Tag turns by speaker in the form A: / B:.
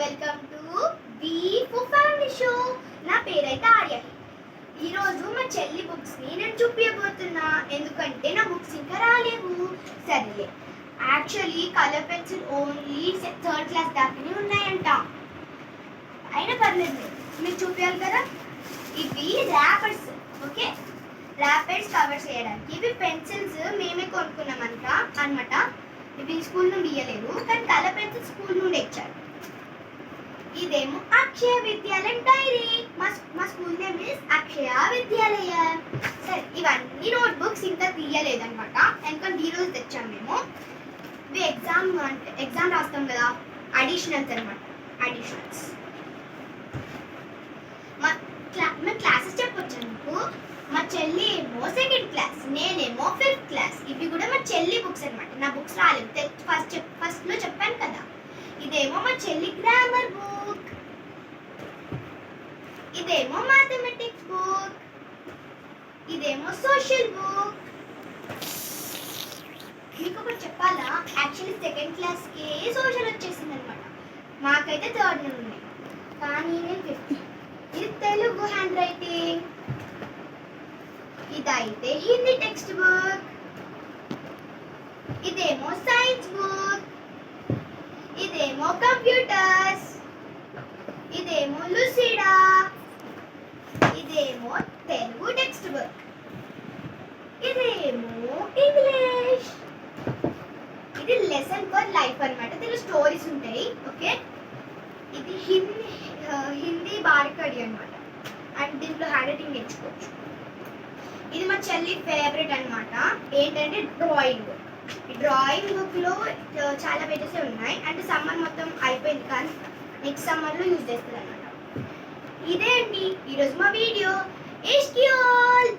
A: Welcome to the family show. నా పేరైతే ఆర్య. ఈరోజు మా చెల్లి బుక్స్ని నేను చూపించబోతున్నా, ఎందుకంటే నా బుక్స్ ఇంకా రాలేవు. సరేలే, actually colour pencil only 3rd class దాకానే ఉన్నాయంట. అయినా పర్లేదు, మీరు చూపించాలి కదా. ఇవి ర్యాపర్స్, ఓకే, ర్యాపర్స్ కవర్ చేయడానికి. ఇవి పెన్సిల్స్ మేమే కొనుక్కున్నామంట అనమాట. ఇవి స్కూల్ నుండి ఇయ్యలేదు, కానీ కలర్ పెన్సిల్ స్కూల్ నుండి ఇచ్చారు. ఇదేమో అక్షయ విద్యాలయం డైరీ. మా స్కూల్ నేమ్ ఇస్ అక్షయ విద్యాలయం. సరే, ఇవన్నీ నోట్ బుక్స్ ఇంకా తీయలేదన్నమాట, ఎందుకంటే ఈ రోజు తెచ్చాం మేము. ఇవి ఎగ్జామ్ రాస్తాం కదా, అడిషనల్స్ అనమాట. అడిషనల్స్ మా క్లాసెస్ చెప్పొచ్చు మీకు. మా చెల్లి ఏమో 2nd క్లాస్, నేనేమో 5th క్లాస్. ఇవి కూడా మా చెల్లి బుక్స్ అనమాట. నా బుక్స్ రాలేదు, ఫస్ట్ లో చెప్పాను కదా. ఇదేమో మా చెల్లి గ్రామర్ బుక్, ఇదేమో మ్యాథమెటిక్స్ బుక్, ఇదేమో సోషల్ బుక్. మీకు ఒకటి చెప్పాలా, యాక్చువల్లీ 2nd క్లాస్కి సోషల్ వచ్చేసింది అనమాట. మాకైతే 3rd నుండి, కానీ నేను 5th. ఇది తెలుగు హ్యాండ్ రైటింగ్. ఇదైతే హిందీ టెక్స్ట్ బుక్. ఇదేమో సైన్స్ బుక్. ఇదేమో కంప్యూటర్స్. ఇదేమో లుసిడా. ఇదేమో తెలుగు టెక్స్ట్ బుక్. ఇదేమో ఇంగ్లీష్. ఇది లెసన్ ఫర్ లైఫ్ అన్నమాట. దీనిలో స్టోరీస్ ఉంటాయి, ఓకే. ఇది హిందీ బారికడి అన్నమాట. అండ్ దీంట్లో హ్యాండ్ రైటింగ్ నేర్చుకోవచ్చు. ఇది మా చెల్లి ఫేవరెట్ అన్నమాట. ఏంటంటే డ్రాయింగ్ బుక్. ఈ డ్రాయింగ్ బుక్లో చాలా పేజెస్ ఉన్నాయి. అంటే సమ్మర్ మొత్తం అయిపోయింది, కానీ నెక్స్ట్ సమ్మర్లో యూజ్ చేస్తుంది అన్నమాట. ఇదే అండి ఈరోజు మా వీడియో. Ishq you all.